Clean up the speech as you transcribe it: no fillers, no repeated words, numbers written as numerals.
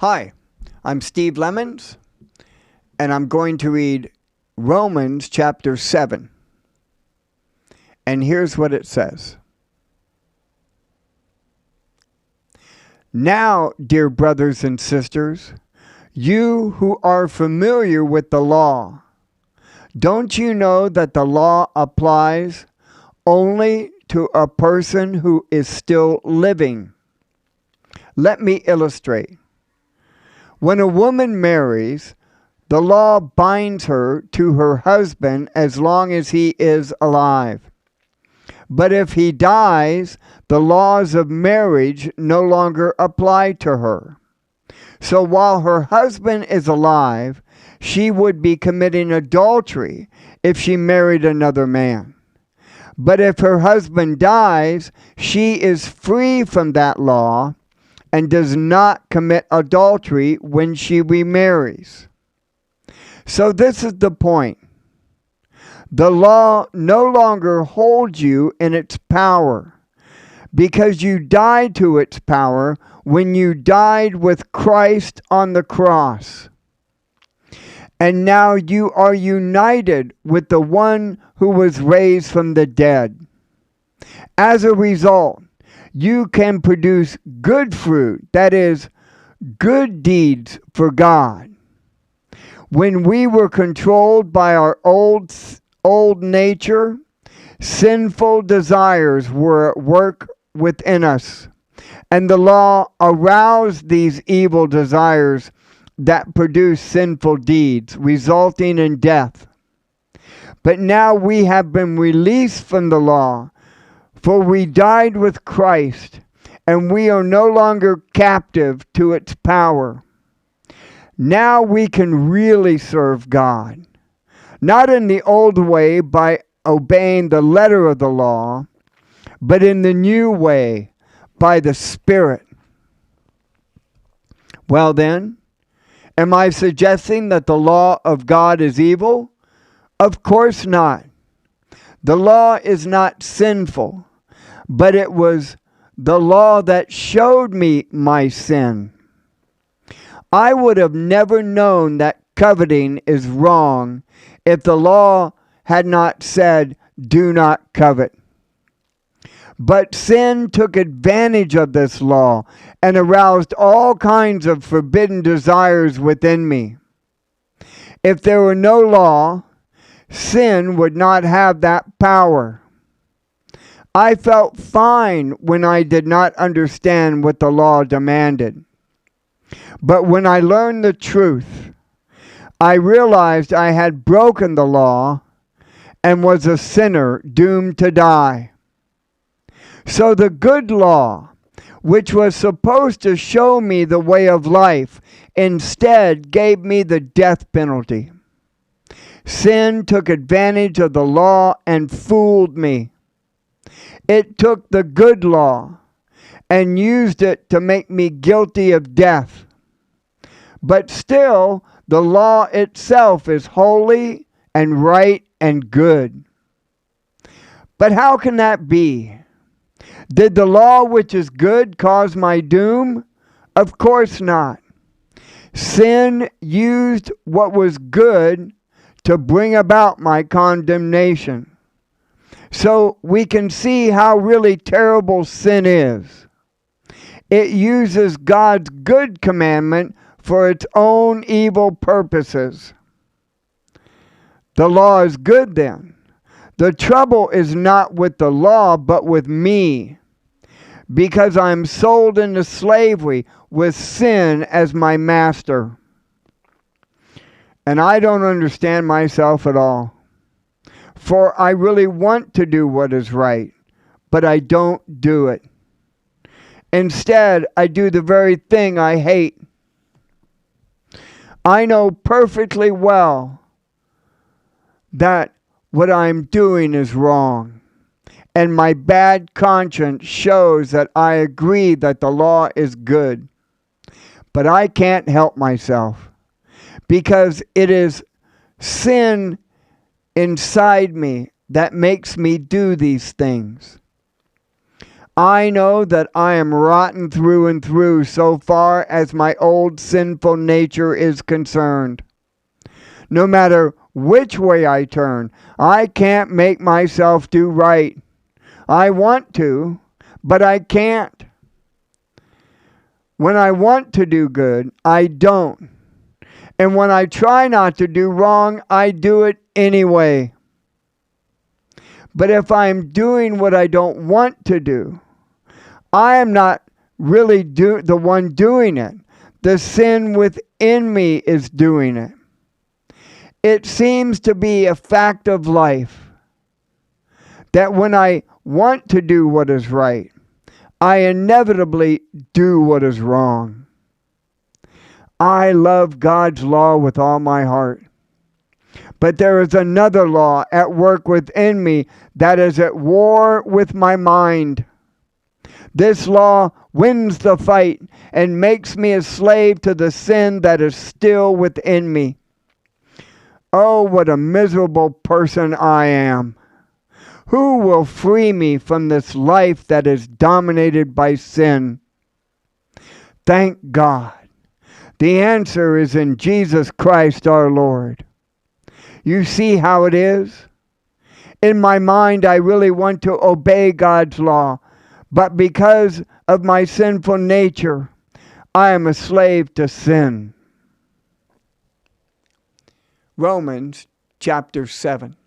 Hi, I'm Steve Lemons, and I'm going to read Romans chapter 7. And here's what it says. Now, dear brothers and sisters, you who are familiar with the law, don't you know that the law applies only to a person who is still living? Let me illustrate. When a woman marries, the law binds her to her husband as long as he is alive. But if he dies, the laws of marriage no longer apply to her. So while her husband is alive, she would be committing adultery if she married another man. But if her husband dies, she is free from that law and does not commit adultery when she remarries. So this is the point. The law no longer holds you in its power because you died to its power when you died with Christ on the cross. And now you are united with the one who was raised from the dead. As a result, you can produce good fruit, that is, good deeds for God. When we were controlled by our old nature, sinful desires were at work within us, and the law aroused these evil desires that produce sinful deeds, resulting in death. But now we have been released from the law, for we died with Christ, and we are no longer captive to its power. Now we can really serve God, not in the old way by obeying the letter of the law, but in the new way by the Spirit. Well then, am I suggesting that the law of God is evil? Of course not. The law is not sinful, but it was the law that showed me my sin. I would have never known that coveting is wrong if the law had not said, "Do not covet." But sin took advantage of this law and aroused all kinds of forbidden desires within me. If there were no law, sin would not have that power. I felt fine when I did not understand what the law demanded. But when I learned the truth, I realized I had broken the law and was a sinner doomed to die. So the good law, which was supposed to show me the way of life, instead gave me the death penalty. Sin took advantage of the law and fooled me. It took the good law and used it to make me guilty of death. But still, the law itself is holy and right and good. But how can that be? Did the law which is good cause my doom? Of course not. Sin used what was good to bring about my condemnation. So we can see how really terrible sin is. It uses God's good commandment for its own evil purposes. The law is good then. The trouble is not with the law, but with me, because I'm sold into slavery with sin as my master. And I don't understand myself at all. For I really want to do what is right, but I don't do it. Instead, I do the very thing I hate. I know perfectly well that what I'm doing is wrong, and my bad conscience shows that I agree that the law is good. But I can't help myself, because it is sin inside me that makes me do these things. I know that I am rotten through and through so far as my old sinful nature is concerned. No matter which way I turn, I can't make myself do right. I want to, but I can't. When I want to do good, I don't. And when I try not to do wrong, I do it anyway. But if I'm doing what I don't want to do, I am not really the one doing it. The sin within me is doing it. It seems to be a fact of life that when I want to do what is right, I inevitably do what is wrong. I love God's law with all my heart. But there is another law at work within me that is at war with my mind. This law wins the fight and makes me a slave to the sin that is still within me. Oh, what a miserable person I am. Who will free me from this life that is dominated by sin? Thank God. The answer is in Jesus Christ our Lord. You see how it is? In my mind, I really want to obey God's law, but because of my sinful nature, I am a slave to sin. Romans chapter 7.